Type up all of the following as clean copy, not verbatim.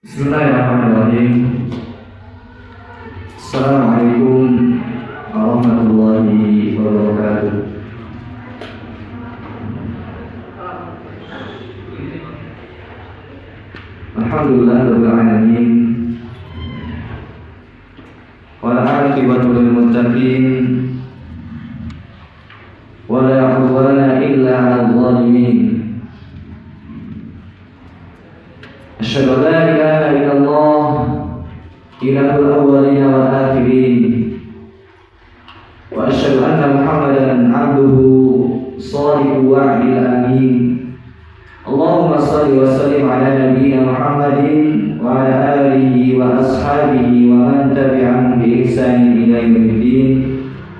Bismillahirrahmanirrahim. Assalamualaikum warahmatullahi wabarakatuh. Alhamdulillah rabbil alamin. Wal aqibatu lil muttaqin. Wa la 'udwana illa 'alal zalimin. Asyhadu an la ilaha illallah ilahul awwalin wal akhirin wa asyhadu anna Muhammadan 'abduhu shadiqul wa'dil amin. Allahumma shalli wa sallim ala nabiyyina Muhammadin wa ala alihi wa ashabihi wa man tabi'ahum bi ihsanin ila yaumiddin.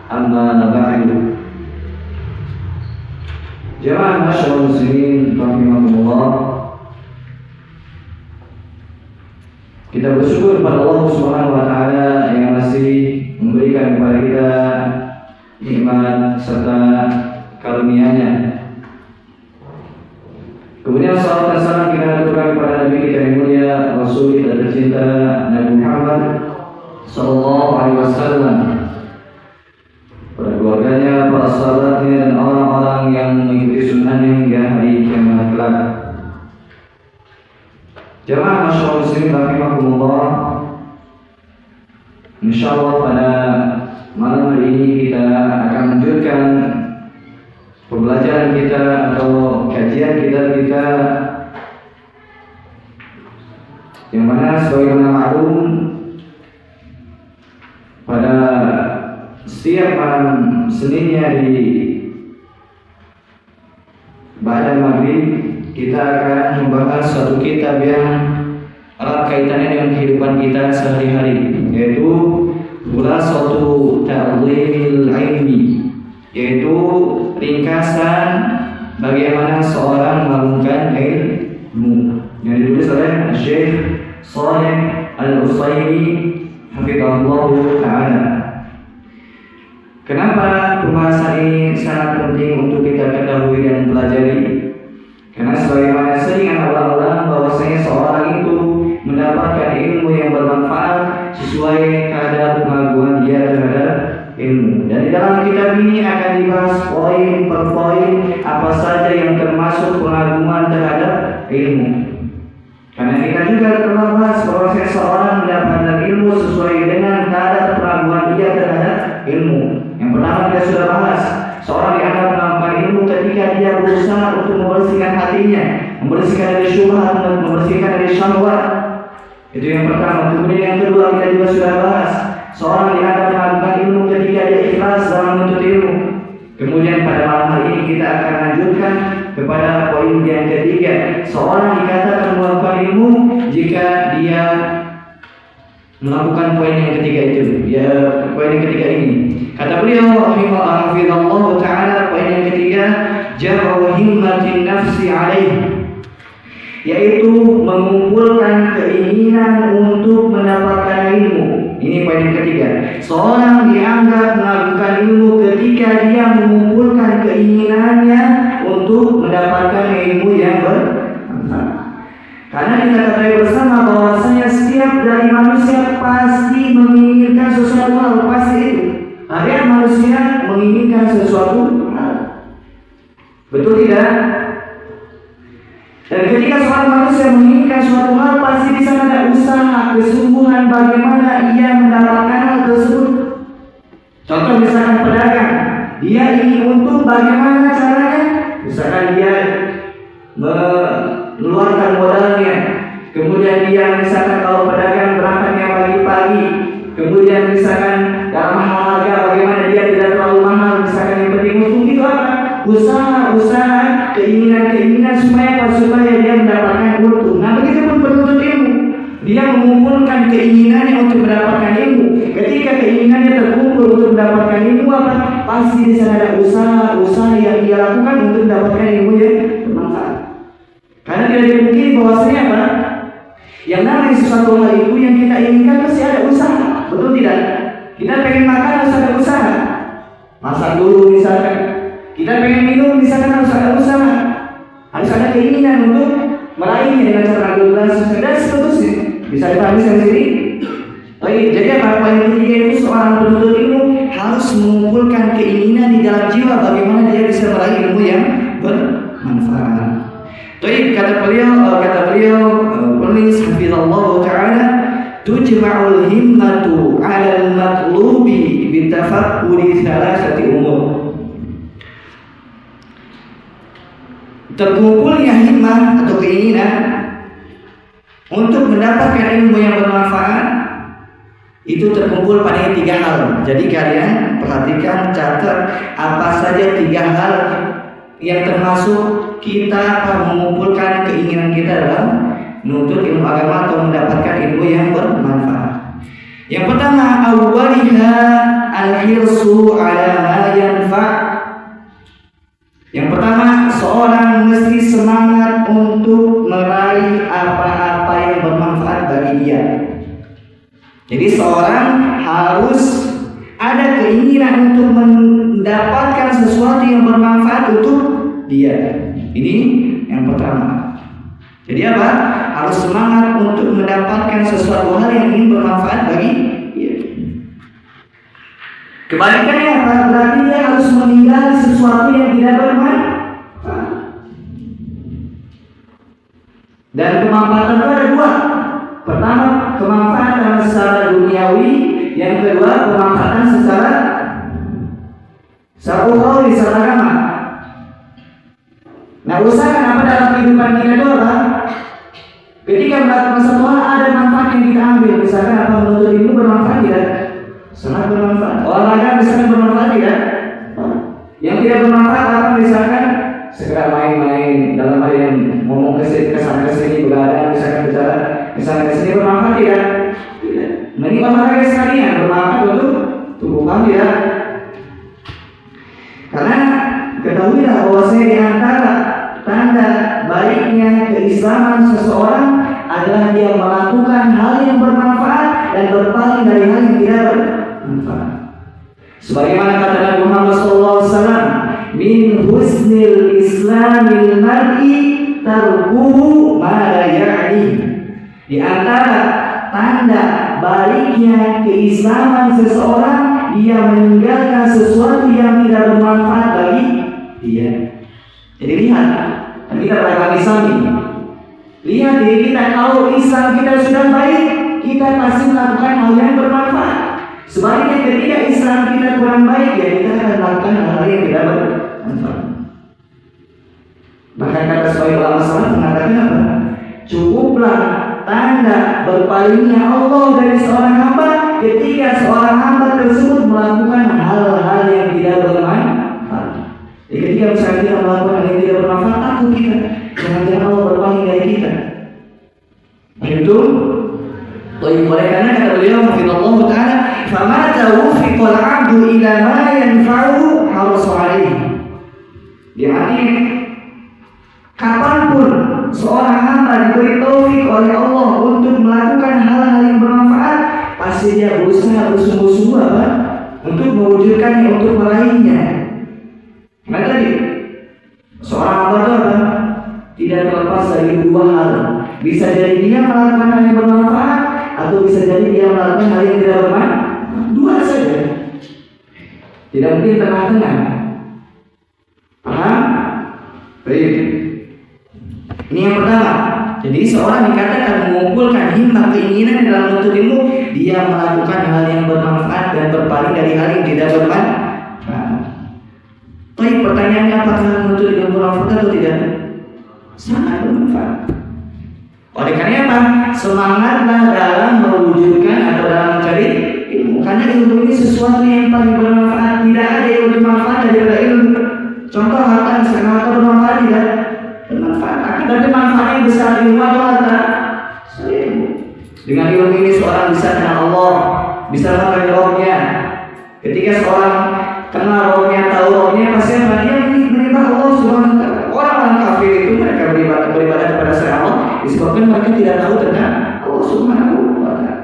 Amma ba'du. Jamaah masyaallah muslimin rahimakumullah. Kita bersyukur kepada Allah Subhanahu wa taala yang masih memberikan kepada kita nikmat serta karunia-Nya. Kemudian salawat dan salam kita aturkan kepada Nabi kita yang mulia, Rasul kita tercinta Nabi Muhammad sallallahu alaihi wasallam, pada keluarganya, para sahabatnya dan orang-orang yang mengikuti sunnahnya hingga hari kiamat kelak. Jamaah masyaallah muslimin rahimakumullah. Insyaallah pada malam hari ini kita akan melanjutkan pembelajaran kita atau kajian kita yang mana sebagaimana maklum pada setiap malam Seninnya di ba'da maghrib kita akan membahas suatu kitab yang erat kaitannya dengan kehidupan kita sehari-hari, yaitu Khulasatul Ta'limil Ilmi, yaitu ringkasan bagaimana seorang melakukan ilmu, yang ditulis oleh Syekh Shalih Al-Utsaimin hafizahullah ta'ala. Kenapa pembahasan ini sangat penting untuk kita ketahui dan pelajari? Karena sebagaimana sering anak ulang bahwasanya seorang itu mendapatkan ilmu yang bermanfaat sesuai kadar pengaguan dia terhadap ilmu. Dan di dalam kitab ini akan dibahas poin per poin apa saja yang termasuk pengaguan terhadap ilmu. Karena kita juga telah bahas bahwasanya seorang mendapatkan ilmu sesuai dengan kadar pengaguan dia terhadap ilmu. Yang pertama kita sudah bahas, seorang dianggap melakukan ilmu ketika dia berusaha untuk membersihkan hatinya, membersihkan dari syubhat, membersihkan dari syahwat. Itu yang pertama. Kemudian yang kedua kita juga sudah bahas, seorang dianggap melakukan ilmu ketika dia ikhlas dalam menuntut ilmu. Kemudian pada malam hari ini kita akan lanjutkan kepada poin yang ketiga, seorang dikatakan melakukan ilmu jika dia melakukan poin yang ketiga itu. Ya, poin yang ketiga ini. Kata beliau rahimahullah ta'ala, poin yang ketiga, jam'u himmatin nafsi alaih, yaitu mengumpulkan keinginan untuk mendapatkan ilmu. Ini poin yang ketiga. Seorang dianggap melakukan ilmu ketika dia mengumpulkan keinginannya untuk mendapatkan ilmu yang bermanfaat. Karena kita ketahui bersama bahwasanya setiap dari manusia pasti menginginkan sesuatu hal, pasti itu. Ada manusia menginginkan sesuatu hal. Betul tidak? Dan ketika seorang manusia menginginkan suatu hal, pasti di sana ada usaha, kesungguhan bagaimana ia mendapatkan hal tersebut. Contoh misalkan pedagang, dia ingin untung, bagaimana caranya? Misalkan dia mengeluarkan modalnya, kemudian dia misalkan kalau pedagang berangkatnya pagi-pagi, kemudian misalkan dalam hal harga bagaimana dia tidak terlalu mahal, misalkan yang penting untung, itu apa? Usaha, keinginan supaya dia mendapatkan untung. Nah, begitu pun penuntut ilmu, dia mengumpulkan keinginannya untuk mendapatkan ilmu. Ketika keinginannya terkumpul untuk mendapatkan ilmu, apa? Pasti di sana ada usaha yang dia lakukan untuk mendapatkan ilmu yang bermanfaat. Karena tidak mungkin bahwasanya apa? Yang namanya sesuatu hal itu yang kita inginkan pasti ada usaha, betul tidak? Kita pengen makan harus ada usaha, masak dulu misalkan. Kita pengen minum misalkan harus ada usaha, harus ada keinginan untuk meraihnya dengan cara gelas dan seterusnya. Bisa dipahami sampai sini? Jadi apa yang ketiga itu seorang penuntut ilmu harus mengumpulkan keinginan di dalam jiwa bagaimana dia bisa meraih ilmu yang bermanfaat. Kata beliau penulis hafizallahu taala, tujma'ul himmatu 'ala al-matlubi bitafakkuri thalathati umur. Terkumpulnya himmah atau keinginan untuk mendapatkan ilmu yang bermanfaat itu terkumpul pada 3 hal. Jadi kalian perhatikan, catat apa saja 3 hal yang termasuk kita mengumpulkan keinginan kita dalam menuntut ilmu agama atau mendapatkan ilmu yang bermanfaat. Yang pertama, awwaliha al-hirsu 'ala ma yanfa'. Yang pertama, seorang mesti semangat untuk meraih apa-apa yang bermanfaat bagi dia. Jadi seorang harus ada keinginan untuk mendapatkan sesuatu yang bermanfaat untuk dia. Ini yang pertama. Jadi apa? Harus semangat untuk mendapatkan sesuatu hal yang ingin bermanfaat bagi dia. Kebalikannya apa? Berarti dia harus meninggalkan sesuatu yang tidak bermanfaat. Dan kemanfaatan itu ada 2. Pertama, kemanfaatan secara duniawi. Yang kedua, kemanfaatan secara ukhrawi, secara agama. Nah, usahakan apa dalam kehidupan kita itu apa? Ketika melakukan satu hal ada manfaat yang kita ambil. Misalkan apa, menuntut ilmu bermanfaat tidak? Sangat bermanfaat. Olahraga misalkan bermanfaat tidak? Yang tidak bermanfaat apa? Misalkan sekedar main-main, dalam hal yang ngomong kesana kesini, begadang, misalkan bicara kesana kesini, bermanfaat tidak? Tidak. Nah, ini olahraga sekalian bermanfaat untuk tubuh kamu tidak? Karena ketahuilah bahwasanya di antara tanda baiknya keislaman seseorang adalah dia melakukan hal yang bermanfaat dan berpaling dari hal yang tidak bermanfaat. Sebagaimana kata Nabi Muhammad SAW, min husnil islamil mar'i tarkuhu ma la ya'ni. Di antara tanda baiknya keislaman seseorang, dia meninggalkan sesuatu yang tidak bermanfaat bagi dia. Jadi lihat, kita beragama Islam ini. Lihat diri kita, kalau Islam kita sudah baik, kita pasti melakukan hal yang bermanfaat. Sebaliknya ketika Islam kita kurang baik, ya kita akan melakukan hal yang tidak bermanfaat. Bahkan kata sebagai ulama salaf mengatakan apa? Cukuplah tanda berpalingnya Allah dari seorang hamba ketika seorang hamba tersebut melakukan hal-hal yang tidak bermanfaat. Jadi ketika misalnya kita melakukan hal yang tidak bermanfaat, takut kita jangan-jangan Allah berpaling dari kita. Itu oleh karena kata beliau Hafizallahu ta'ala, fama tawfiqal 'abdu ila ma yanfa'u harus 'alaihi. Jadi kapanpun seorang hamba diberi taufik oleh Allah untuk melakukan hal-hal yang bermanfaat, pasti dia berusaha bersungguh-sungguh apa? Untuk mewujudkannya, untuk meraihnya. Nah tadi seorang hamba itu apa? Tidak terlepas dari 2 hal. Bisa jadi dia melakukan hal yang bermanfaat, atau bisa jadi dia melakukan hal yang tidak bermanfaat. 2 saja. Tidak mungkin tengah-tengah. Paham? Baik. Ini yang pertama. Jadi seorang dikatakan mengumpulkan himmah keinginan dalam menuntut ilmu, dia melakukan hal yang bermanfaat dan berpaling dari hal yang tidak bermanfaat. Tapi pertanyaannya, apakah menuntut ilmu bermanfaat atau tidak? Sangat bermanfaat. Oleh karena apa? Semangatlah dalam mewujudkan atau dalam mencari ilmu. Karena ilmu ini sesuatu yang paling bermanfaat. Tidak ada yang bermanfaat daripada ilmu. Contoh harta, misalkan harta bermanfaat tidak? Bermanfaat. Tapi manfaatnya besar ilmu atau harta? Ilmu. Dengan ilmu ini seorang bisa kenal Allah, bisa mengenal rohnya. Ketika seorang kenal rohnya, tahu rohnya, pasti dia menyembah Allah Subhanahu wa taala. Orang kafir itu mereka beribadah kepada selain Allah disebabkan mereka tidak tahu tentang Allah Subhanahu wa taala.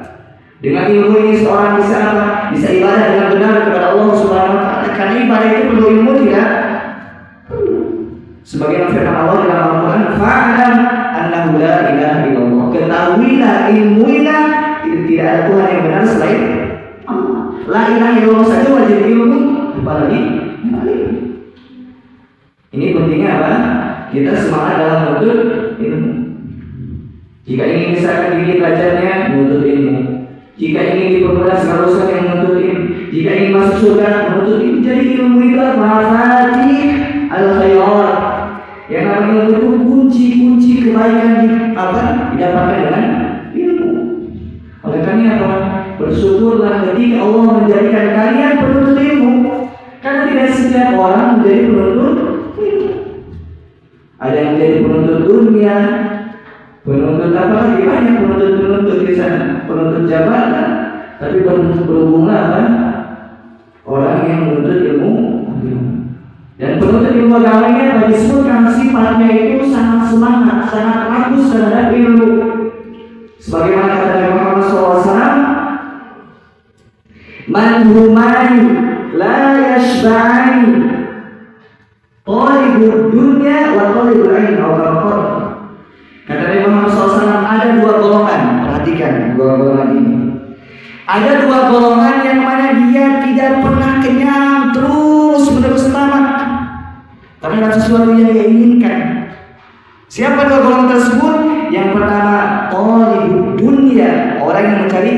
Dengan ilmu ini seorang bisa apa? Bisa ibadah dengan benar kepada Allah Subhanahu wa taala. Karena ibadah itu perlu ilmu tidak? Sebagaimana firman Allah dalam Al-Quran, fa'alam annahu la ilaha illallah. Ketahuilah, ilmuilah, tidak ada Tuhan yang benar selain Allah. La ilaha illallah saja wajib ilmu, apalagi ini pentingnya apa? Kita semangat dalam menuntut ilmu. Jika ingin misalkan gigi belajarnya, menuntut ilmu. Jika ingin dipermudah segala urusan yang menuntut ilmu. Jika ingin masuk surga, menuntut ilmu. Jadi ilmu itu mafatih al-khairat. Yang namanya ilmu itu kunci-kunci kebaikan didapatkan dengan ilmu. Oleh karena apa? Bersyukurlah ketika Allah menjadikan kalian penuntut ilmu. Karena tidak setiap orang menjadi penuntut ilmu. Ada yang menjadi penuntut dunia, penuntut apa lagi, banyak penuntut di sana, penuntut jabatan. Tapi berhubunglah apa? Orang yang menuntut ilmu. Dan penuntut ilmu agamanya disebutkan sifatnya itu sangat semangat, sangat bagus terhadap ilmu. Sebagaimana kata Nabi Muhammad SAW, man humani la yashba'ani talibud dunya wa talibul ilmi atau kata Nabi Muhammad SAW, ada dua golongan. Perhatikan dua golongan ini. Ada dua golongan yang mana dia tidak pernah kenyang, terus menerus tamat terhadap sesuatu yang dia inginkan. Siapa dua golongan tersebut? Yang pertama, talibud dunya, orang yang mencari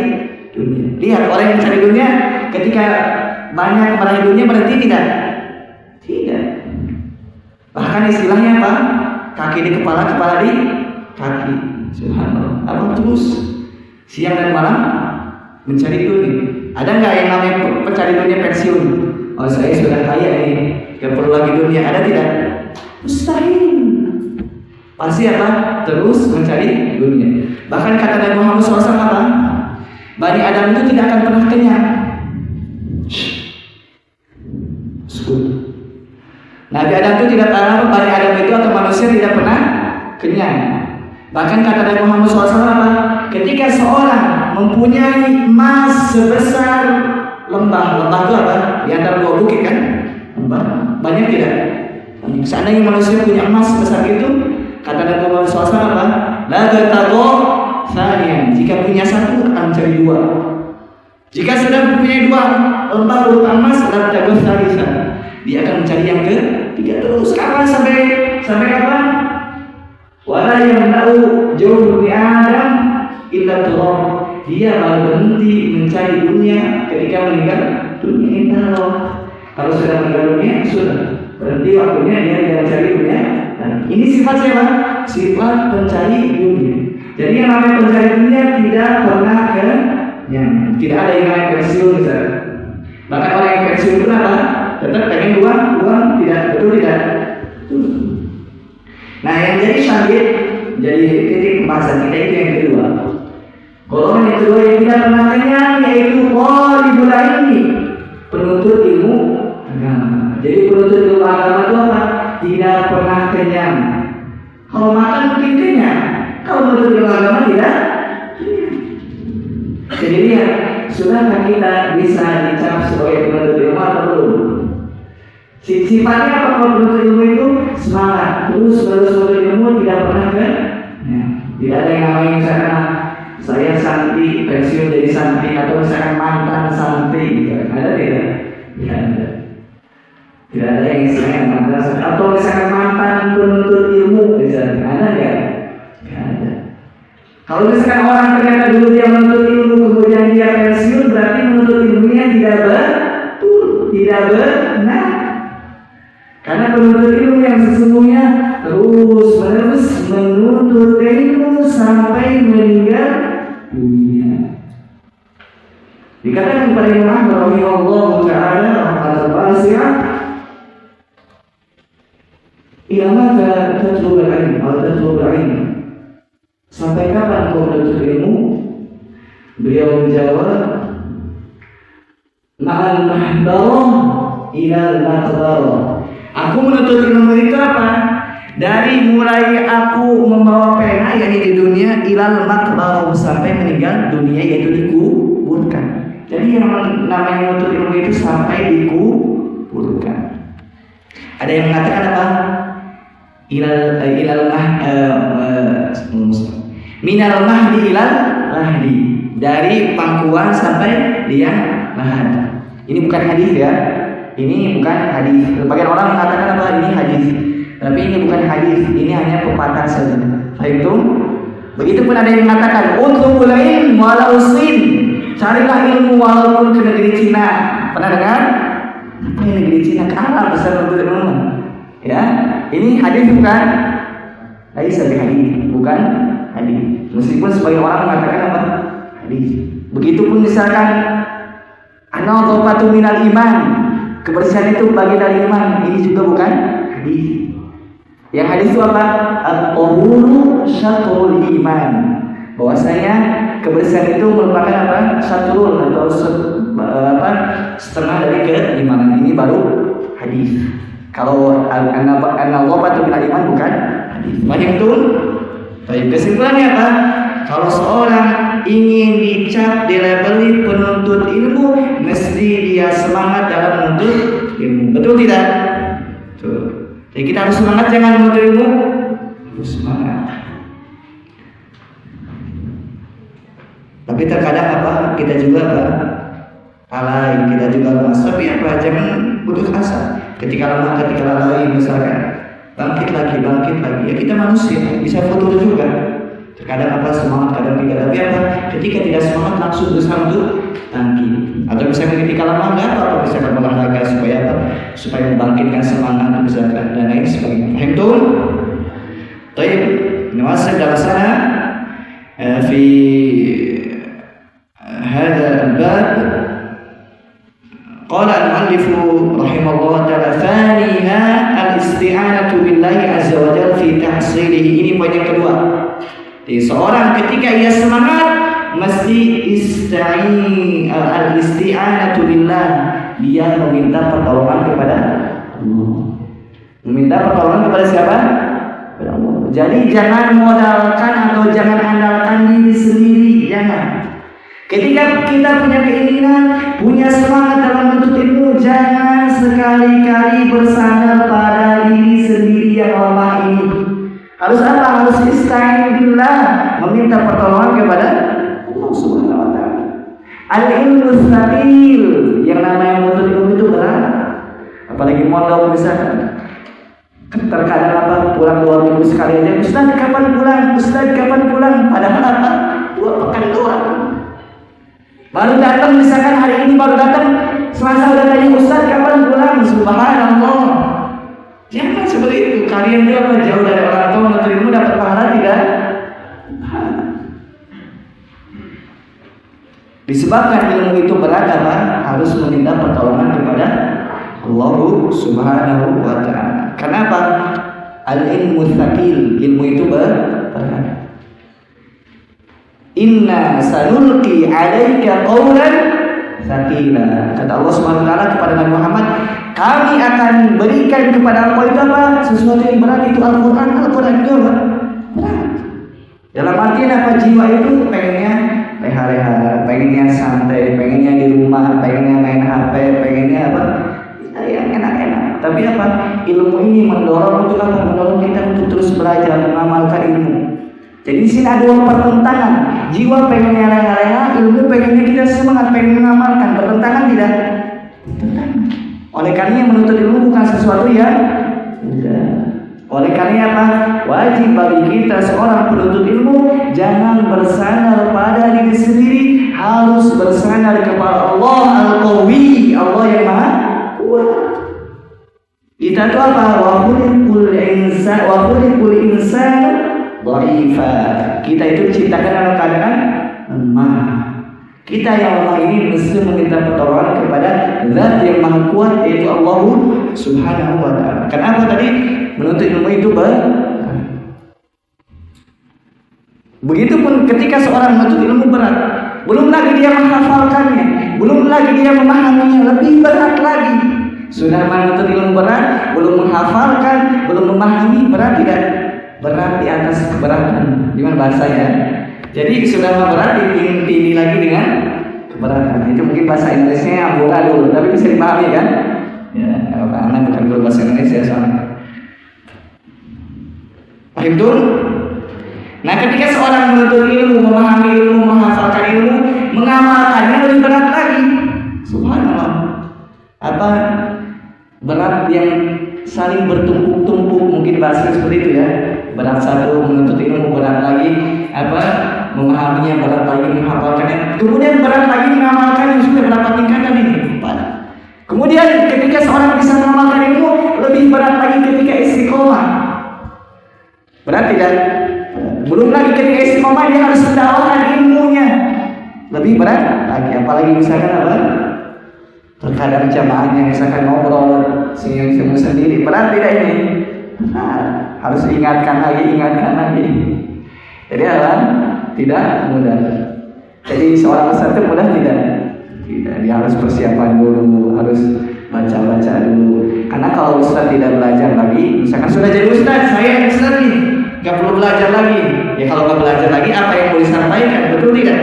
dunia. Lihat, orang yang mencari dunia ketika banyak meraih dunia berarti tidak. Bahkan istilahnya apa? Kaki di kepala, kepala di kaki. Subhanallah. Apa terus siang dan malam mencari dunia. Ada nggak yang namanya pencari dunia pensiun? Oh, saya sudah kaya ini, nggak perlu lagi dunia. Ada tidak? Mustahil. Pasti apa? Terus mencari dunia. Bahkan kata Nabi Muhammad SAW apa? Bani Adam itu tidak akan pernah kenyang. Nabi Adam itu tidak tahu, Bani Adam itu atau manusia tidak pernah kenyang. Bahkan kata Nabi Muhammad SAW apa? Ketika seorang mempunyai emas sebesar lembah itu apa? Di antara dua bukit kan? Lembah. Banyak tidak? Seandainya manusia punya emas sebesar itu, kata Nabi Muhammad SAW apa? La bertago sanian. Jika punya satu akan mencari dua. Jika sudah punya dua lembah berupa emas, la bertago sanian. Dia akan mencari yang ketiga terus. Kapan sampai kapan? Wala yang tahu jauh di Adam illa turab. Dia baru berhenti mencari dunia ketika meninggal dunia. Insyaallah. Kalau sudah meninggal dunia sudah berhenti waktunya dia tidak mencari dunia. Dan ini sifat siapa? Sifat pencari dunia. Jadi yang namanya pencari dunia tidak pernah kenyang. Tidak ada yang namanya pensiun misalnya. Bahkan orang yang pensiun itu apa? Tetap pengen uang tidak, betul tidak? Nah, yang jadi syahid, jadi titik pembahasan kita itu yang kedua. Golongan yang kedua yang tidak pernah kenyang yaitu talibul ilmi, penuntut ilmu agama. Jadi penuntut ilmu agama itu apa? Tidak pernah kenyang. Kalau makan mungkin kenyang, kalau penuntut ilmu agama tidak. Jadi lihat, sudahkah kita bisa dicap sebagai penuntut ilmu atau belum? Sifatnya apa kalau penuntut ilmu itu? Semangat, terus menuntut ilmu, tidak pernah tidak ada yang namanya misalkan saya santri pensiun jadi santri atau misalkan mantan santri gitu. Ada tidak? Tidak ada. Tidak ada yang istilahnya mantan santri atau misalkan mantan penuntut ilmu misalnya. Ada nggak? Tidak ada. Kalau misalkan orang ternyata dulu dia menuntut ilmu kemudian dia pensiun, berarti menuntut ilmunya tidak betul, tidak benar. Karena penuntut ilmu yang sesungguhnya terus menerus menuntut ilmu sampai meninggal dunia. Dikatakan kepada Imam Ahmad rahimahullah taala rahmatan wasi'ah, ila mata tatlubul ilm atau tatlubul ilm, sampai kapan kau menuntut ilmu? Beliau menjawab, ma'al mahdarah ila al-maqbarah. Aku menuntut ilmu itu apa? Dari mulai aku membawa pena yakni di dunia ilal maqbarah, sampai meninggal dunia yaitu dikuburkan. Jadi yang namanya menuntut ilmu itu sampai dikuburkan. Ada yang mengatakan apa? minal mahdi ilal lahdi, dari pangkuan sampai liang lahat. Ini bukan hadis ya. Ini bukan hadis. Sebagian orang mengatakan apa ini hadis. Tapi ini bukan hadis. Ini hanya pepatah saja. Itu. Begitupun ada yang mengatakan utlubul ilm walau sin. Carilah ilmu walaupun ke negeri Cina. Pernah dengar? Apa yang negeri Cina? Ke Arab besar untuk ilmu. Ya, ini hadis bukan? Hadis bukan hadis. Meskipun sebagian orang mengatakan apa? Hadis. Begitupun misalkan an-nadhafatu minal iman, kebersihan itu bagian dari iman. Ini juga bukan hadis. Yang hadis itu apa? Al-tahuru syatrul iman. Bahwasanya kebersihan itu merupakan apa? Syatrul atau setengah dari keimanan. Ini baru hadis. Kalau an-nadhafatu minal iman bukan hadis. Banyak itu. Baik, kesimpulannya apa? Kalau seorang ingin dicap dilabeli penuntut ilmu, mesti dia semangat dalam menuntut ilmu. Betul tidak? Betul. Jadi kita harus semangat, jangan menuntut ilmu. Harus semangat. Tapi terkadang apa? Kita juga apa? Lalai, kita juga lemas. Tapi apa? Jangan putus asa. Ketika lalai misalkan, bangkit lagi. Ya kita manusia, bisa futur juga. Terkadang apa semangat, kadang tidak. Tapi apa? Ketika tidak semangat langsung berusaha untuk bangkit. Atau misalnya ketika lemah nggak apa-apa, bisa berolahraga supaya apa? Supaya membangkitkan semangat misalkan dan lain sebagainya. Paham tuh? Baik, nawasib dalam sana fi hada al-bab. Qala al-muallif rahimahullah ta'ala thaniha al-isti'anatu billahi azza wa jalla fi tahsilihi. Ini poin yang kedua. Jadi seorang ketika ia semangat mesti al-isti'anatu billah, dia meminta pertolongan kepada Allah. Meminta pertolongan kepada siapa? Kepada Allah. Jadi jangan modalkan atau jangan andalkan diri sendiri, jangan. Ketika kita punya keinginan, punya semangat dalam menuntut ilmu, jangan sekali-kali bersandar pada diri sendiri yang lemah ini. Harus apa? Harus ista'in billah, meminta pertolongan kepada Allah Subhanahu wa taala. Al-ilmu tsaqil, yang namanya menuntut ilmu itu berat. Apalagi mondok misalkan. Terkadang apa? Pulang 2 minggu sekali aja. Ustaz kapan pulang? Padahal apa? 2 pekan doang. Baru datang misalkan hari ini baru datang, Selasa udah tanya Ustaz kapan pulang? Subhanallah. Jangan seperti itu. Kalian juga jauh dari orang tua, menuntut ilmu dapat pahala tidak? Disebabkan ilmu itu berat apa? Harus meminta pertolongan kepada Allah Subhanahu wa taala. Kenapa? Al-ilmu tsaqil, ilmu itu berat. Inna sanulqi 'alaika qawlan tsaqila. Kata Allah Subhanahu wa taala kepada Nabi Muhammad, kami akan berikan kepada engkau itu apa? Sesuatu yang berat, itu Al-Qur'an. Al-Qur'an itu apa? Berat. Dalam artian apa? Jiwa itu pengennya leha-leha, pengennya santai, pengennya di rumah, pengennya main HP, pengennya apa? Yang enak-enak. Tapi apa? Ilmu ini mendorong untuk apa? Mendorong kita untuk terus belajar, mengamalkan ilmu. Jadi di sini ada 2 pertentangan. Jiwa pengennya leha-leha, ilmu pengennya kita semangat, pengen mengamalkan. Bertentangan tidak? Bertentangan. Oleh karena menuntut ilmu bukan sesuatu yang mudah. Oleh karena apa? Wajib bagi kita seorang penuntut ilmu jangan bersandar pada diri sendiri, harus bersandar kepada Allah Al-Qawi, Allah yang Maha Kuat. Kita itu apa? Wa khuliqul insan dha'ifa. Kita itu diciptakan dalam keadaan lemah. Kita yang lemah ini mesti meminta pertolongan kepada Zat yang Maha Kuat, yaitu Allah Subhanahu wa taala. Kenapa tadi menuntut ilmu itu berat? Begitupun ketika seorang menuntut ilmu berat, belum lagi dia menghafalkannya, belum lagi dia memahaminya, lebih berat lagi. Sudah menuntut ilmu berat, belum menghafalkan, belum memahami, berat tidak? Berat di atas keberatan. Gimana bahasanya? Jadi sudah berat ini lagi dengan keberatan. Itu mungkin bahasa Inggrisnya amburadul, tapi bisa dipahami kan? Ya, karena bukan guru bahasa Indonesia soalnya. Paham tuh? Nah, ketika seorang menuntut ilmu, memahami ilmu, menghafalkan ilmu, mengamalkannya lebih berat lagi. Subhanallah. Apa berat yang saling bertumpuk-tumpuk, mungkin bahasa seperti itu ya. Berat satu menuntut ilmu, berat lagi apa memahaminya, berat lagi menghafalkannya, kemudian berat lagi mengamalkan yang sudah berapa tingkatan ini? 4. Kemudian ketika seorang bisa mengamalkan ilmu, lebih berat lagi ketika istiqomah. Berat tidak? Belum lagi ketika istiqomah dia harus mendakwakan ilmunya, lebih berat lagi. Apalagi misalkan apa? Terkadang jamaahnya misalkan ngobrol sendiri sendiri, berat tidak ini? Nah, harus ingatkan lagi. Jadi apa? Tidak mudah. Jadi seorang ustaz itu mudah tidak? Tidak. Dia harus persiapan dulu, harus baca dulu. Karena kalau ustaz tidak belajar lagi, misalkan sudah jadi ustaz, saya ustaz nih, nggak perlu belajar lagi. Ya kalau nggak belajar lagi, apa yang mau disampaikan? Betul tidak?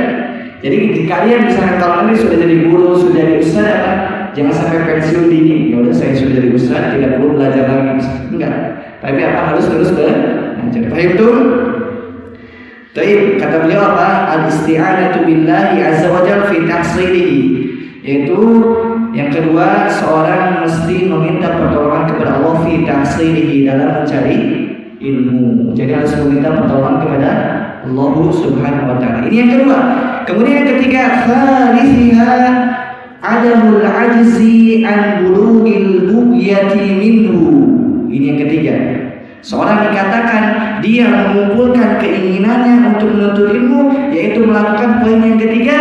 Jadi kalian misalkan kalau nanti sudah jadi guru, sudah jadi ustaz, apa? Jangan sampai pensiun dini. Ya udah saya sudah jadi ustaz, tidak perlu belajar lagi. Enggak. Tapi apa harus terus belajar. Paham itu? Tapi kata beliau apa? Al-isti'anatu billahi azza wa jalla fi tahsilihi. Yaitu yang kedua, seorang mesti meminta pertolongan kepada Allah fi tahsilihi, dalam mencari ilmu. Jadi harus meminta pertolongan kepada Allah Subhanahu wa taala. Ini yang kedua. Kemudian yang ketiga, khalisiha adamul ajzi an bulughil bughyati minhu. Ini yang ketiga. Seorang dikatakan dia mengumpulkan keinginannya untuk menuntut ilmu, yaitu melakukan poin yang ketiga,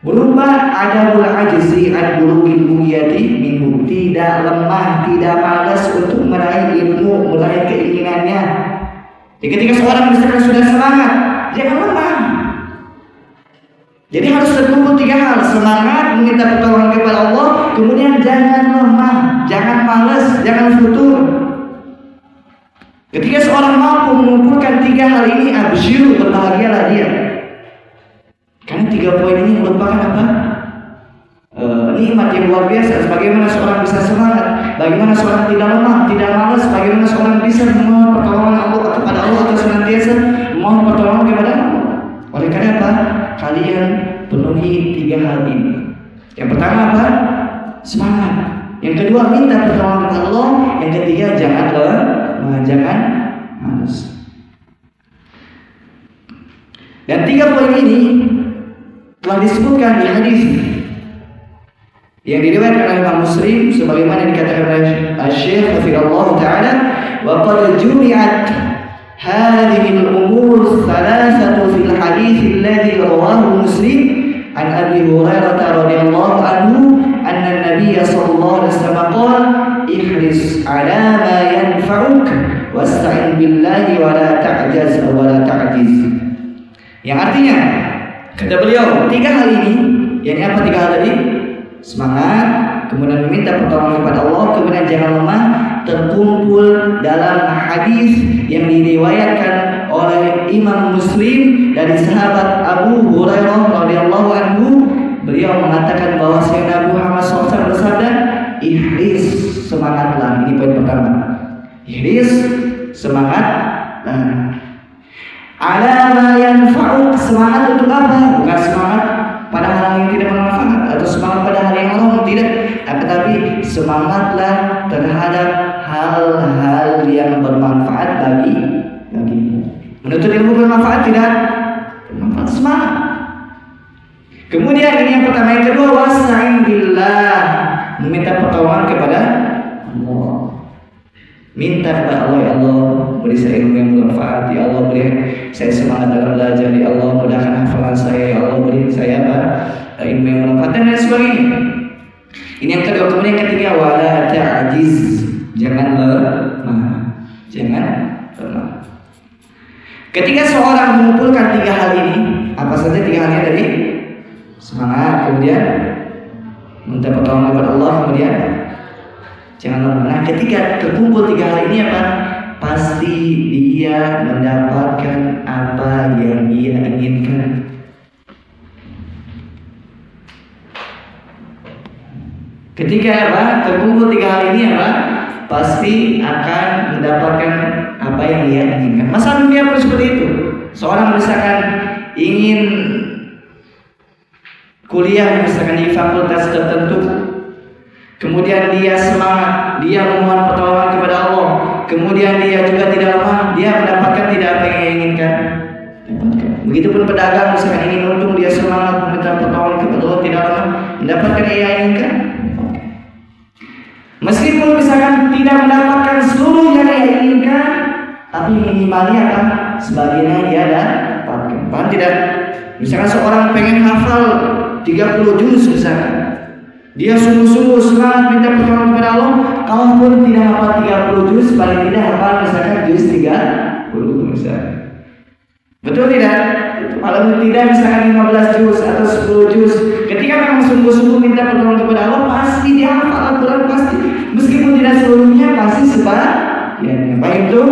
berubah adamul ajzi an bulughil bughyati minhu. Tidak lemah, tidak malas untuk meraih ilmu, meraih keinginannya. Jadi ketika seorang misalkan sudah semangat, jangan lemah. Jadi harus terkumpul 3 hal: semangat, meminta pertolongan kepada Allah, kemudian jangan lemah, jangan malas, jangan futur. Ketika seorang mampu mengumpulkan 3 hal ini, absyiru, berbahagialah dia. Karena 3 poin ini merupakan apa? Nikmat yang luar biasa. Bagaimana seorang bisa semangat, bagaimana seorang tidak lemah, tidak malas, bagaimana seorang bisa memohon pertolongan Allah kepada Allah atau senantiasa memohon pertolongan kepada Allah. Oleh karena apa? Kalian penuhi 3 hal ini. Yang pertama apa? Semangat. Yang kedua, minta pertolongan kepada Allah. Yang ketiga, jangan malas. Dan 3 poin ini telah disebutkan di hadis yang diriwayatkan oleh Imam Muslim, sebagaimana dikatakan oleh Syekh Hafizahullah Taala, wa qad jumi'at hadhihi al-umur thalathatu fil hadits alladhi rawahu Muslim an Abi Hurairah radhiyallahu anhu anna an-nabiy sallallahu alaihi wasallam qala ihris ala ma yanfa'uk wasta'in billahi wa la ta'jaz wa la ta'jiz. Yang artinya kata beliau 3 hal ini, yakni apa 3 hal tadi? Semangat, kemudian meminta pertolongan kepada Allah, kemudian jangan lemah, terkumpul dalam hadis yang diriwayatkan oleh Imam Muslim dari sahabat Abu Hurairah radhiyallahu anhu. Beliau mengatakan bahwa Sayyidina Nabi Muhammad SAW bersabda, ihris, semangatlah. Ini poin pertama. Ihris, semangat. Ala ma yanfa'uk, semangat untuk apa? Bukan semangat pada hal yang tidak bermanfaat atau semangat pada hal yang haram, tidak. Tetapi semangatlah terhadap hal-hal yang bermanfaat bagi. Menuntut ilmu bermanfaat tidak? Bermanfaat, semangat. Kemudian ini yang pertama. Yang kedua, wasta'in billah, meminta pertolongan kepada Allah. Minta kepada Allah, ya Allah beri saya ilmu yang bermanfaat, ya Allah beri saya semangat dalam belajar, ya Allah mudahkan hafalan saya, ya Allah beri saya ilmu yang bermanfaat dan lain sebagainya. Ini yang kedua. Kemudian yang ketiga, wala ta'jiz, jangan lemah. Ketika seorang mengumpulkan 3 hal ini, apa saja 3 halnya tadi? Semangat, kemudian minta pertolongan kepada Allah, kemudian jangan lemah. Nah, ketika terkumpul 3 hal ini apa? Pasti dia mendapatkan apa yang dia inginkan. Ketika apa? Terkumpul 3 hal ini apa? Pasti akan mendapatkan apa yang dia inginkan. Masa dunia pun seperti itu. Seorang misalkan ingin kuliah misalkan di fakultas tertentu, kemudian dia semangat, dia memohon pertolongan kepada Allah, kemudian dia juga tidak lemah, dia mendapatkan tidak apa yang dia inginkan. Begitupun pedagang misalkan ingin untung, dia semangat meminta pertolongan kepada Allah, tidak lemah, mendapatkan yang dia inginkan. Meskipun misalkan tidak mendapatkan seluruh yang dia inginkan, tapi minimalnya apa? Sebagiannya dia dapatkan. Paham tidak? Misalkan seorang pengen hafal 30 juz misalkan, dia sungguh-sungguh semangat minta pertolongan kepada Allah, kalaupun tidak hafal 30 juz, paling tidak hafal misalkan juz 30 misalkan. Betul tidak? Kalau tidak misalkan 15 juz atau 10 juz, ketika memang sungguh-sungguh minta pertolongan kepada Allah, pasti dia hafal Al-Quran, pasti. Meskipun tidak seluruhnya, pasti sebagian. Baik itu.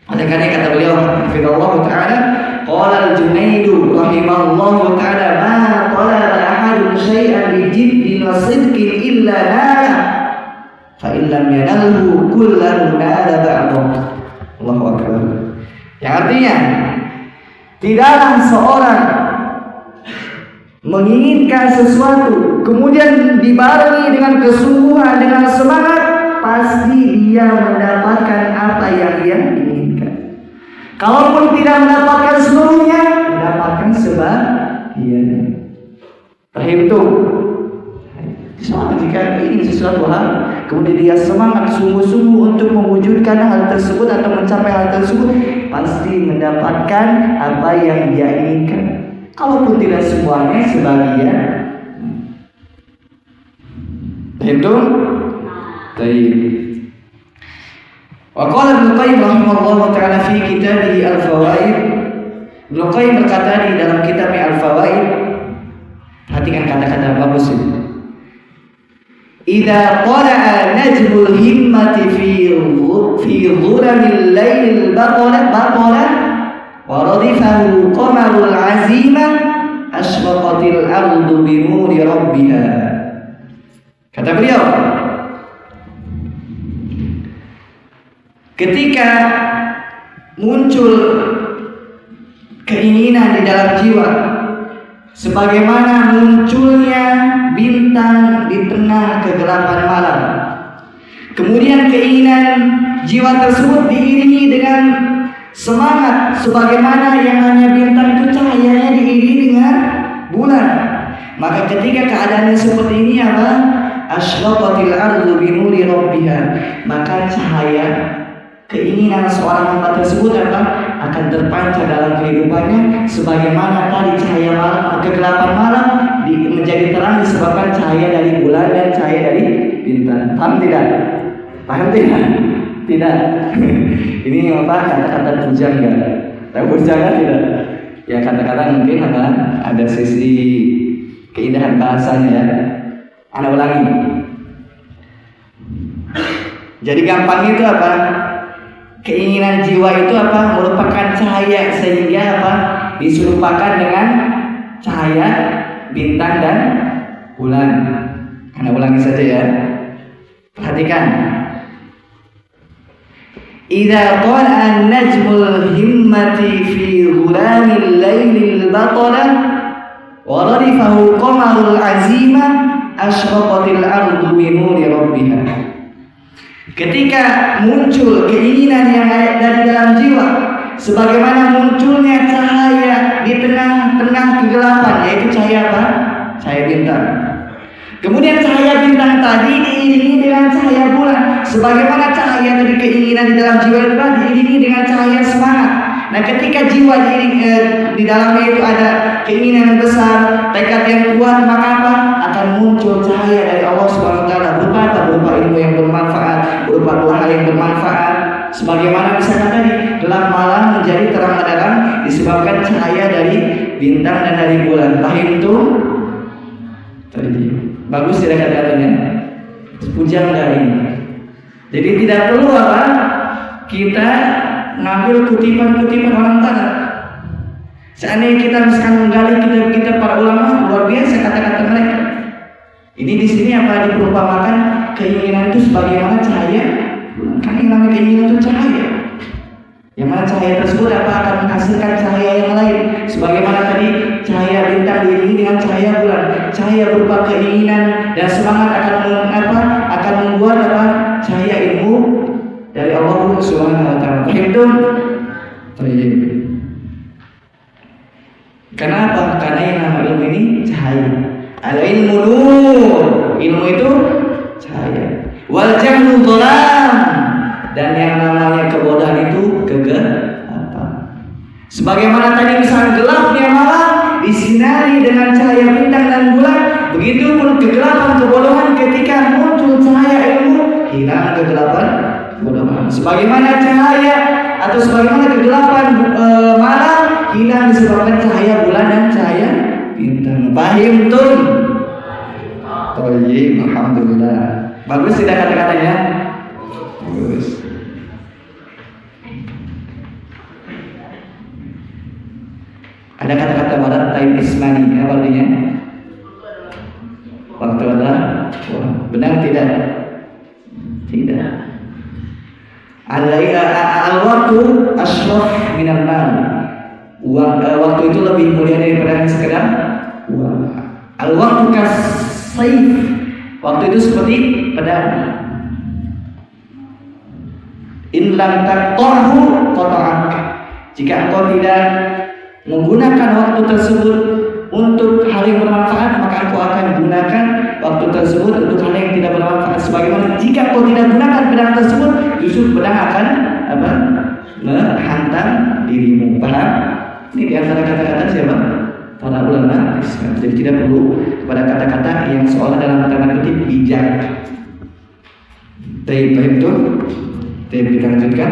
Oleh karena kata beliau, Hafizallahu Ta'ala, qala al-Junaidu rahimahullahu ta'ala, ma talaba ahadun syai'an bi jiddin wa sidqin illa nala, fa in lam yanalhu kullahu nala ba'dahu. Allahu akbar. Yang artinya, tidaklah seorang menginginkan sesuatu kemudian dibarengi dengan kesungguhan, dengan semangat, pasti dia mendapatkan apa yang dia inginkan. Kalaupun tidak mendapatkan seluruhnya, mendapatkan sebagian. Terhitung. Soalnya jika ingin sesuatu hal, kemudian dia semangat sungguh-sungguh untuk mewujudkan hal tersebut atau mencapai hal tersebut, pasti mendapatkan apa yang dia inginkan. Kalaupun tidak semuanya, sebagian. Terhitung. Baik. Wa qala Ibnu Qayyim rahimahullah ta'ala fi kitabih Al-Fawaid. Ibnu Qayyim berkata di dalam kitabnya Al-Fawaid, perhatikan kata-kata bagus ini. Idza qala'a najmul himmati fi dhuramil lailil batala wa radifahu qamarul azimah ashraqatil ardu bi nuri rabbiha. Kata beliau, ketika muncul keinginan di dalam jiwa, sebagaimana munculnya bintang di tengah kegelapan malam, kemudian keinginan jiwa tersebut diiringi dengan semangat, sebagaimana yang namanya bintang itu cahayanya diiringi dengan bulan. Maka ketika keadaannya seperti ini apa? Asyraqatil ardu bi nuri rabbiha. Maka cahaya keinginan seorang hamba tersebut akan terpancar dalam kehidupannya, sebagaimana tadi cahaya malam, kegelapan malam menjadi terang disebabkan cahaya dari bulan dan cahaya dari bintang. Paham tidak? Paham tidak? Tidak. Ini apa? Kata-kata bujang enggak? Tahu bujang tidak? Ya kata-kata mungkin ada sisi keindahan bahasanya ya. Anda ulangi. Jadi gampang itu apa? Keinginan jiwa itu apa? Merupakan cahaya, sehingga apa? Diserupakan dengan cahaya bintang dan bulan. Anda ulangi saja ya. Perhatikan. Idza qala an-najmul himmati fi ghulamil lailil batala wa radifahu qamarul azima asyraqatil ardu bi nuri rabbiha. Ketika muncul keinginan yang dari dalam jiwa, sebagaimana munculnya cahaya di tengah-tengah kegelapan, yaitu cahaya apa? Cahaya bintang. Kemudian cahaya bintang tadi diiringi dengan cahaya bulan, sebagaimana cahaya dari keinginan di dalam jiwa itu diiringi dengan cahaya semangat. Nah, ketika jiwa di dalamnya itu ada keinginan yang besar, tekad yang kuat, maka apa? Akan muncul cahaya dari Allah Subhanahu wa taala. Berupa apa? Berupa ilmu yang bermanfaat, berupa hal yang bermanfaat. Sebagaimana misalnya tadi, gelap malam menjadi terang benderang disebabkan cahaya dari bintang dan dari bulan. Paham itu? Tadi bagus tidak kata-katanya? Pujang dari. Jadi tidak perlu apa? Kita ngambil kutipan-kutipan orang barat. Seandainya kita misalkan menggali kita para ulama, luar biasa kata-kata mereka. Ini di sini apa diperumpamakan keinginan itu sebagaimana cahaya. Karena namanya keinginan itu cahaya. Yang mana cahaya tersebut akan menghasilkan cahaya yang lain. Sebagaimana tadi cahaya bintang diiringi dengan cahaya bulan. Cahaya berupa keinginan dan semangat akan membuat cahaya ilmu dari Allah Subhanahu wa taala. Itu kenapa? Karena yang nama ilmu ini cahaya. Al-ilmu nur. Ilmu itu cahaya. Wal jahlu dhalam. Dan yang namanya kebodohan itu kegelapan. Sebagaimana tadi misalnya gelapnya malam disinari dengan cahaya bintang dan bulan, begitu pun kegelapan kebodohan ketika muncul cahaya ilmu, hilang kegelapan kebodohan. Sebagaimana cahaya atau sebagaimana kegelapan malam hilang disebabkan cahaya bulan dan cahaya bintang. Paham tuh? Thayyib, alhamdulillah. Bagus tidak kata-katanya? Bagus. Ada kata-kata barat time ismani, apa artinya? Waktu ada. Benar tidak? Tidak. Al-waktu ashraf minal mal. Waktu itu lebih mulia daripada sekedar uang. Al-waktu kasayf. Waktu itu seperti pedang. In lam taqtahu qata'ak. Jika engkau tidak menggunakan waktu tersebut untuk hal yang bermanfaat, maka engkau akan gunakan waktu tersebut untuk hal yang tidak bermanfaat. Sebagaimana jika engkau tidak gunakan pedang tersebut, justru pedang akan menghantam dirimu. Paham? Ini di antara kata-kata siapa? Para ulama. Jadi tidak perlu pada kata-kata yang seolah dalam tanda kutip bijak. Baik itu. Kita lanjutkan.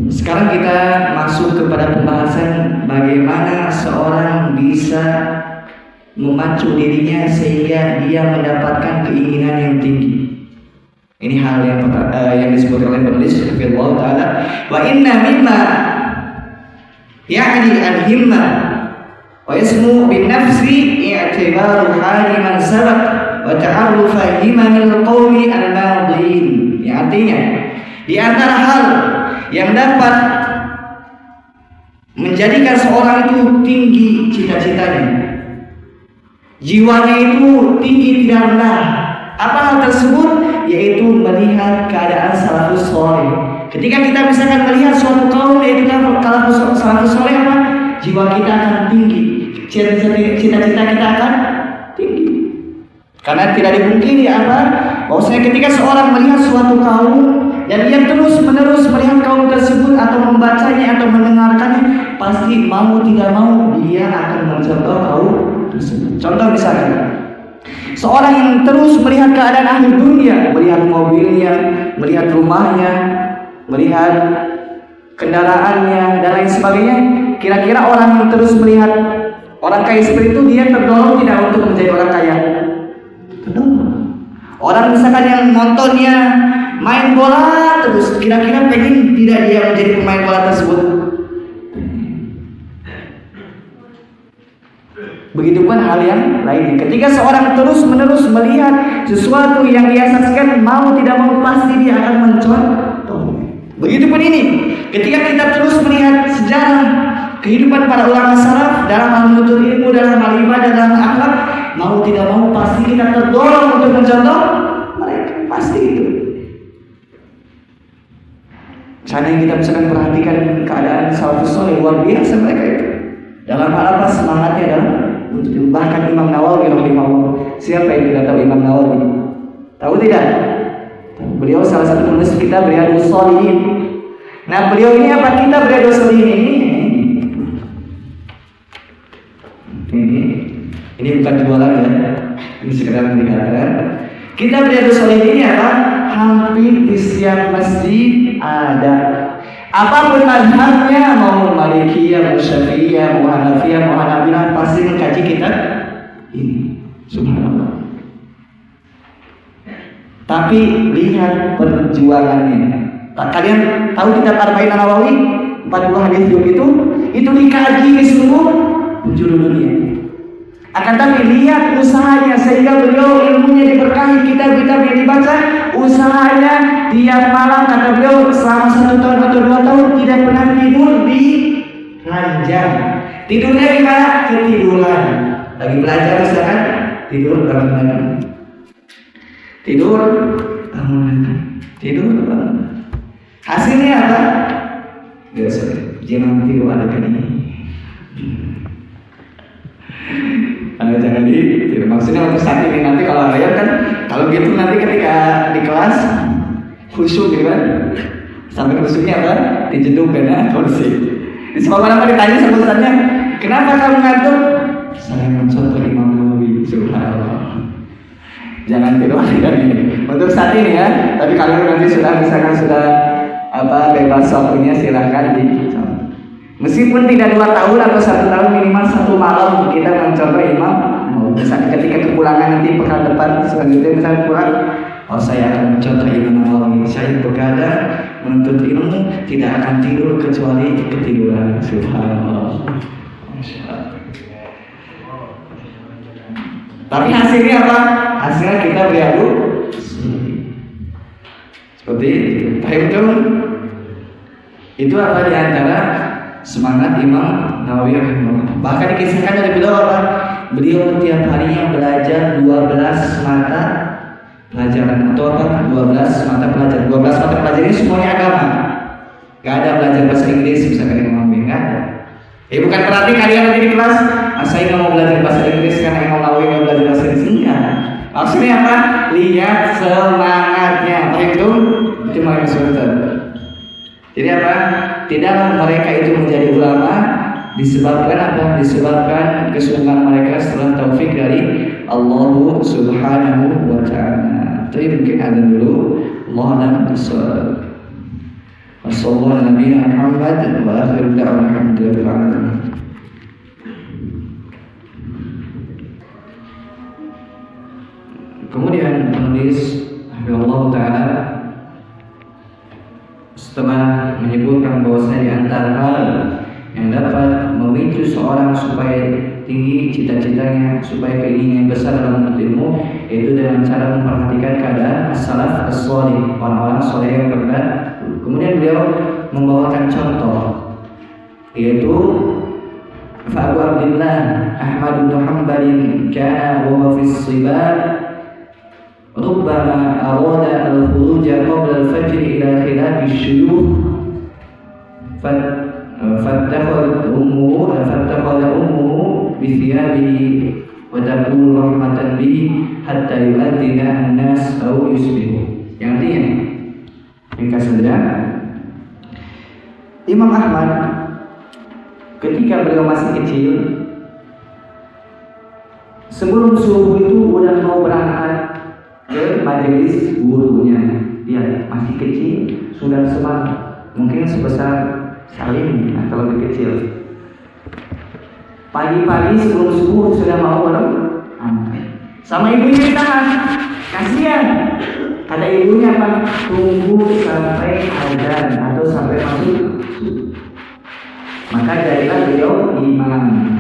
Sekarang kita masuk kepada pembahasan bagaimana seorang bisa memacu dirinya sehingga dia mendapatkan keinginan yang tinggi. Ini hal yang disebutkan oleh penulis Allah Taala. Wa inna mimma ya'ni al-himma wa ismu bin nafsi i'tibaru hali man sabaq wa ta'arrufa himamil qawmi al-madin. Yang artinya di antara hal yang dapat menjadikan seorang itu tinggi cita-citanya, jiwanya itu tinggi tidak rendah. Apa hal tersebut? Yaitu melihat keadaan salafus saleh. Ketika kita misalkan melihat suatu kaum yaitu salafus saleh, apa? Jiwa kita akan tinggi, cita-cita kita akan tinggi. Karena tidak dipungkiri bahwasanya ketika seorang melihat suatu kaum dan dia terus-menerus melihat kaum tersebut atau membacanya atau mendengarkannya, pasti mau tidak mau dia akan mencontoh kaum tersebut. Contoh misalnya, seorang yang terus melihat keadaan ahli dunia, melihat mobilnya, melihat rumahnya, melihat kendaraannya dan lain sebagainya, kira-kira orang yang terus melihat orang kaya seperti itu, dia terdorong tidak untuk menjadi orang kaya? Orang misalkan yang nontonnya main bola terus, kira-kira pengen tidak dia menjadi pemain bola tersebut? Begitupun hal yang lainnya. Ketika seorang terus-menerus melihat sesuatu yang dia saksikan, mau tidak mau pasti dia akan mencontoh. Begitupun ini, ketika kita terus melihat sejarah kehidupan para ulama salaf dalam hal menuntut ilmu, dalam hal ibadah, dalam akhlak, mau tidak mau pasti kita terdorong untuk mencontoh mereka. Pasti itu. Seandainya kita misalkan perhatikan keadaan salafus saleh, luar biasa mereka itu. Dalam hal apa? Semangatnya dalam untuk ilmu. Bahkan Imam Nawawi rahimahullah. Siapa yang tidak tahu Imam Nawawi? Tahu tidak? Beliau salah satu penulis kitab Riyadhus Shalihin. Nah, beliau ini apa? Kitab Riyadhus Shalihin ini bukan jualan ya. Ini sekedar dikatakan. Kitab Riyadhus Shalihin ini apa? Hampir di setiap masjid ada. Apapun mazhabnya, mau Malikiyah, mau Syafi'iyah, mau Hanafiyah, mau Hanabilah, pasti mengkaji kitab ini. Subhanallah. Tapi lihat perjuangannya. Kalian tahu kitab Arba'in An-Nawawi 40 hadis itu dikaji di seluruh penjuru dunia. Akan tapi lihat usahanya sehingga beliau ilmunya diberkahi, kitab-kitab yang dibaca, usahanya tiap malam kata beliau selama 1 tahun atau 2 tahun tidak pernah tidur di ranjang. Tidurnya di mana? Ketiduran. Lagi belajar misalkan tidur bangun. Tidur bangun. Tidur bangun. Hasilnya apa? Biasa. Jangan tidur ada ini. Jangan ditiru. Maksudnya untuk saat ini nanti kalau ayat kan, kalau gitu nanti ketika di kelas khusyuk gitu kan, sampai khusyuknya apa? Dijeduk karena kursi. Di sekolah apa ditanya sama ustaznya, kenapa kamu ngantuk? Saya mencontoh Imam Nawawi. Subhanallah. Jangan tiru kan ini. Untuk saat ini ya. Tapi kalau nanti sudah misalkan sudah bebas waktunya silahkan di. Meskipun tidak 2 tahun atau 1 tahun, minimal 1 malam kita mencontoh imam. Misalnya ketika kepulangan nanti pekan depan selanjutnya misalnya pulang, saya akan mencontoh Imam Nawawi. Saya begadang menuntut ilmu, tidak akan tidur kecuali ketiduran. Subhanallah. Tapi hasilnya apa? Hasilnya kita beradu seperti itu. Itu apa di antara semangat Imam Nawawi rahimahullah. Bahkan dikisahkan dari beliau apa? Beliau tiap harinya belajar 12 mata pelajaran atau apa? 12 mata pelajaran. 12 mata pelajaran ini semuanya agama. Gak ada belajar bahasa Inggris misalkan Imam Nawawi, gak ada. Bukan berarti kalian nanti di kelas, saya nggak mau belajar bahasa Inggris karena Imam Nawawi nggak belajar bahasa Inggris. Enggak. Maksudnya apa? Lihat semangatnya. Apa itu? Itu makna sultan. Jadi apa? Tidaklah mereka itu menjadi ulama disebabkan apa? Disebabkan kesungguhan mereka setelah taufik dari Allah Subhanahu wa taala. Jadi mungkin ada dulu. Allah a'lam bishawab. Wassallallahu ala nabiyyina Muhammad wa akhiru da'wana alhamdulillahi alamin. Kemudian penulis Allah taala setelah menyebutkan bahwasanya di antara hal yang dapat memicu seorang supaya tinggi cita-citanya, supaya keinginan besar dalam menuntut ilmu, yaitu dengan cara memperhatikan keadaan as-salaf as-salih, orang-orang saleh yang terdahulu. Kemudian beliau membawakan contoh, yaitu Abu Abdullah Ahmad bin Hanbal kana wa fi as-sibab ربما أراد الخروج قبل الفجر إلى خلاف الشيوخ فاتخذ أمه بثيابه وتقول رحمة به حتى يؤذن الناس أو يصبحوا. Yang artinya, ringkas saja, Imam Ahmad ketika beliau masih kecil, sebelum subuh itu udah mau berangkat ke majelis gurunya. Dia masih kecil, sudah semangat, mungkin sebesar Salim atau lebih kecil. Pagi-pagi sebelum subuh sudah mau berangkat. Sama ibunya ditahan, kasihan. Kata ibunya apa? Tunggu sampai azan atau sampai masuk subuh. Maka jadilah beliau imam.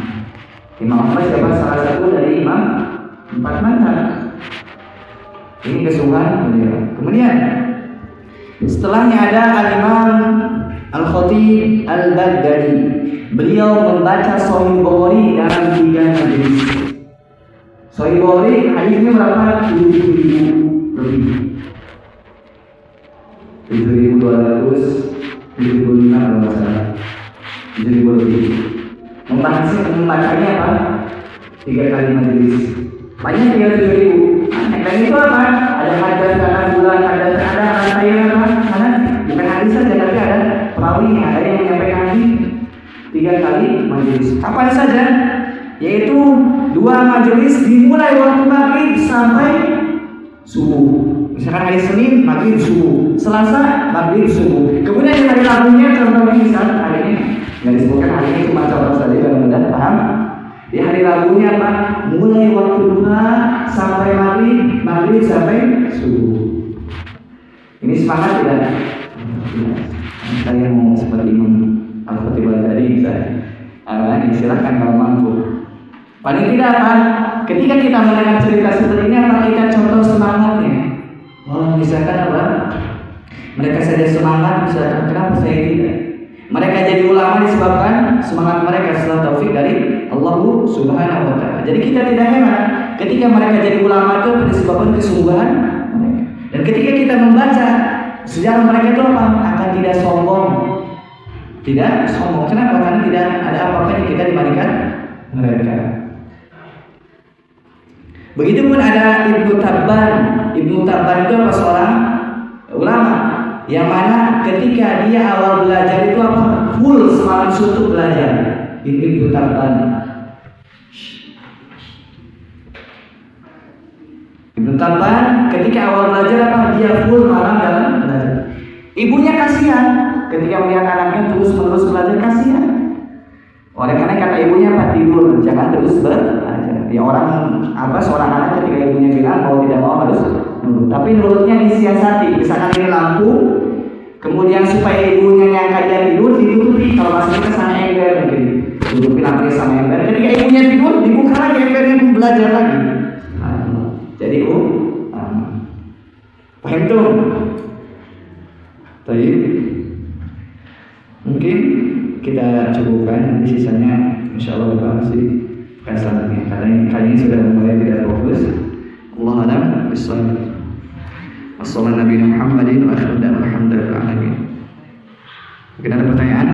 Imam Ahmad siapa? Salah satu dari imam 4 mazhab. Ini kesungguhan beliau. Kemudian setelahnya ada Al-Imam Al-Khatib Al-Baghdadi. Beliau membaca Sahih Bukhari dalam 3 majelis. Sahih Bukhari hadisnya berapa? 7.000 lebih. 7.275 kalau nggak salah. 7.000 lebih. Membacanya apa? 3 kali majelis. Banyak 3.000. Dan itu apa? Ada hadis karena bulan, ada rangkaian apa? Karena bukan hadis saja, tapi ada perawinya, ada yang menyampaikan hadis 3 kali majelis. Kapan saja? Yaitu 2 majelis dimulai waktu maghrib sampai subuh. Misalkan hari Senin maghrib subuh, Selasa maghrib subuh. Kemudian di hari Rabunya contohnya misalkan hari ini nggak disebutkan hari ini, cuma contoh saja kalau mudah paham. Di hari Rabunya apa? Mulai waktu duha sampai maghrib sampai subuh. Ini semangat tidak? Saya mau seperti Imam Al-Khatib tadi misalnya. Silahkan kalau mampu. Paling tidak apa? Ketika kita mendengar cerita seperti ini, apa kita contoh semangatnya? Oh, misalkan apa? Mereka saja semangat, misalkan kenapa saya tidak? Mereka jadi ulama disebabkan semangat mereka setelah taufik dari Allah Subhanahu wa Ta'ala. Jadi kita tidak heran ketika mereka jadi ulama itu disebabkan kesungguhan mereka. Dan ketika kita membaca sejarah mereka itu apa? Akan tidak sombong. Tidak sombong. Kenapa? Karena tidak ada apa-apa yang kita dibandingkan mereka. Begitupun ada Ibnu Tabban. Ibnu Tabban itu apa? Seorang ulama yang mana ketika dia awal belajar itu apa? Full semalam suntuk belajar. Ibnu Tabban. Ibnu Tabban ketika awal belajar apa? Dia full malam dalam belajar. Ibunya kasihan ketika melihat anaknya terus-menerus belajar, kasihan. Oleh karena kata ibunya apa? Tidur, jangan terus belajar. Ya orang apa seorang anak ketika ibunya bilang mau tidak mau harus nurut. Tapi nurutnya disiasati. Misalkan ini lampu, kemudian supaya ibunya nyangka dia tidur, ditutupi. Kalau masih kita sama ember mungkin tutupi lampunya sama ember. Ketika ibunya tidur, dibuka lagi embernya pun belajar lagi. Jadi paham tuh? Baik. Mungkin kita cukupkan, nanti sisanya insya Allah dibahas di selanjutnya. Karena kali ini sudah mulai tidak fokus. Allah a'lam bishawab. Wassallallahu Nabi Muhammadin wa alhamdulillah. Mungkin ada pertanyaan?